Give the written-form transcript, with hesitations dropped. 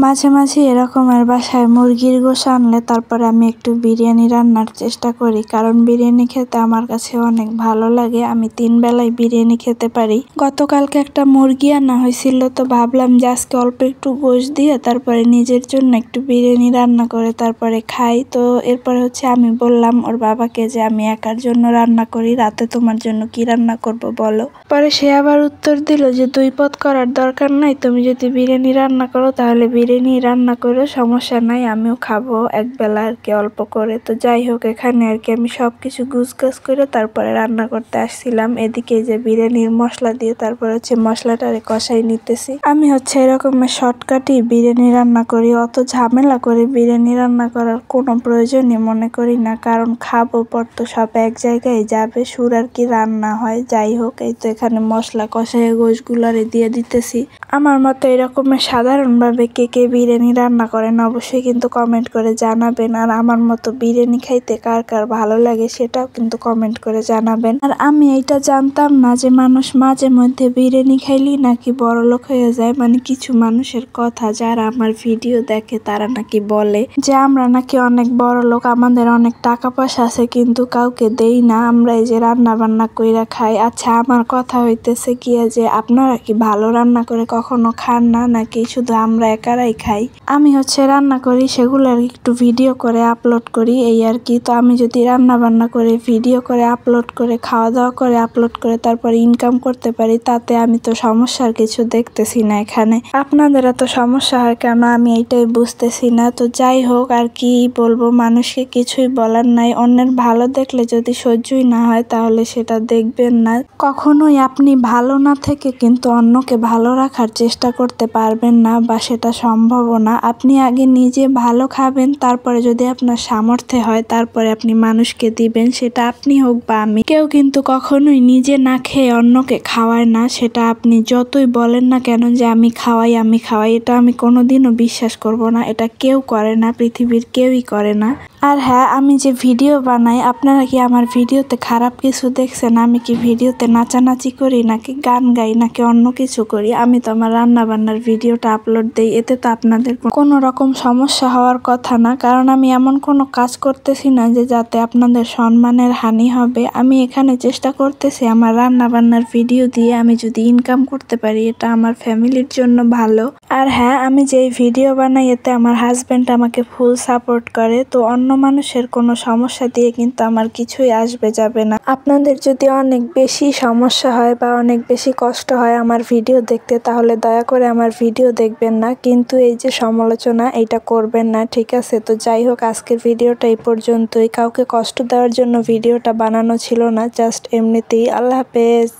মাঝে মাঝে এরকমের বাসায় মুরগির গোশত আনলে তারপরে আমি একটু বিরিয়ানি রান্নার চেষ্টা করি, কারণ বিরিয়ানি খেতে আমার কাছে অনেক ভালো লাগে। আমি 3 বেলায় বিরিয়ানি খেতে পারি। গতকালকে একটা মুরগি আনা হয়েছিল, তো ভাবলাম যে আজকে অল্প একটু গোশত দিয়ে তারপরে নিজের জন্য একটু বিরিয়ানি রান্না করে তারপরে খাই। তো এরপরে আমি বললাম ওর বাবাকে যে আমি একার জন্য রান্না করি, রাতে তোমার জন্য কি রান্না করব বলো। পরে সে আবার উত্তর দিল যে 2 পদ করার দরকার নাই, তুমি যদি বিরিয়ানি রান্না করো তাহলে বিরিয়ানি রান্না করো, সমস্যা নাই, আমিও খাবো এক বেলা আর কি অল্প করে। তো যাই হোক, এখানে আর কি আমি সবকিছু গুছগাছ করে তারপরে রান্না করতে আসছিলাম। এদিকে যে বিরিয়ানির মশলা দিয়ে তারপর মশলাটারে কষাই নিতেছি। আমি এরকমের শর্টকাটই বিরিয়ানি রান্না করি, অত ঝামেলা করে বিরিয়ানি রান্না করার কোনো প্রয়োজনই মনে করি না, কারণ খাবো পর তো সব এক জায়গায় যাবে, সুর আর কি রান্না হয়। যাই হোক, এই তো এখানে মশলা কষাই গোশগুলারে দিয়ে দিতেছি। আমার মতো এরকমের সাধারণভাবে কে কে বিরিয়ানি রান্না করেন অবশ্যই কিন্তু কমেন্ট করে জানাবেন। আর আমার মতো বিরিয়ানি খাইতে কার কার ভালো লাগে সেটাও কিন্তু কমেন্ট করে জানাবেন। আর আমি এইটা জানতাম না যে মানুষ মাঝে মধ্যে বিরিয়ানি খাইলেই নাকি বড়লোক হয়ে যায়। মানে কিছু মানুষের কথা যারা আমার ভিডিও দেখে তারা নাকি বলে যে আমরা নাকি অনেক বড়লোক, আমাদের অনেক টাকা পয়সা আছে কিন্তু কাউকে দেই না, আমরা এই যে রান্না বান্না কইরা খাই। আচ্ছা, আমার কথা হইতেছে গিয়া যে আপনারা কি ভালো রান্না করে কখনো খান না, নাকি শুধু আমরা একারাই খাই? আমি রান্না করি, সেগুলোর একটু ভিডিও করে আপলোড করি, এই আর কি। তো আমি যদি রান্না বান্না করে ভিডিও করে আপলোড করে খাওয়া দাওয়া করে আপলোড করে তারপরে ইনকাম করতে পারি, তাতে আমি তো সমস্যার কিছু দেখতেছি না এখানে। আপনাদের এত সমস্যা হয় কেন আমি এইটাই বুঝতেছি না। তো যাই হোক, আর কি বলবো, মানুষকে কিছুই বলার নাই। অন্যের ভালো দেখলে যদি সহ্যই না হয় তাহলে সেটা দেখবেন না। কখনোই আপনি ভালো না থেকে কিন্তু অন্যকে ভালো রাখার চেষ্টা করতে পারবেন না, বা সেটা সম্ভবও না। আপনি আগে নিজে ভালো খাবেন, তারপরে যদি আপনার সামর্থ্যে হয় তারপরে আপনি মানুষকে দিবেন, সেটা আপনি হোক বা আমি। কেউ কিন্তু কখনোই নিজে না খেয়ে অন্যকে খাওয়ায় না, সেটা আপনি যতই বলেন না কেন যে আমি খাওয়াই, এটা আমি কোনোদিনও বিশ্বাস করব না। এটা কেউ করে না, পৃথিবীর কেউই করে না। আর হ্যাঁ, আমি যে ভিডিও বানাই, আপনারা কি আমার ভিডিওতে খারাপ কিছু দেখছেন? আমি কি ভিডিওতে নাচানাচি করি, নাকি গান গাই, নাকি অন্য কিছু করি? আমি তো আমার রান্না বান্নার ভিডিওটা আপলোড দেই, এতে তো আপনাদের কোনো রকম সমস্যা হওয়ার কথা না, কারণ আমি এমন কোনো কাজ করতেছি না যে যাতে আপনাদের সম্মানের হানি হবে। আমি এখানে চেষ্টা করতেছি আমার রান্না বান্নার ভিডিও দিয়ে আমি যদি ইনকাম করতে পারি, এটা আমার ফ্যামিলির জন্য ভালো। আর হ্যাঁ, আমি যেই ভিডিও বানাই এতে আমার হাজবেন্ড আমাকে ফুল সাপোর্ট করে। তো অন্য মানুষের কোনো সমস্যা দিয়ে কিন্তু আমার কিছুই আসবে যাবে না। আপনাদের যদি অনেক বেশি সমস্যা হয় বা অনেক বেশি কষ্ট হয় আমার ভিডিও দেখতে, তাহলে দয়া করে আমার ভিডিও দেখবেন না, কিন্তু এই যে সমালোচনা এইটা করবেন না, ঠিক আছে? তো যাই হোক, আজকের ভিডিওটা এই পর্যন্তই। কাউকে কষ্ট দেওয়ার জন্য ভিডিওটা বানানো ছিল না, জাস্ট এমনিতেই। আল্লাহ হাফেজ।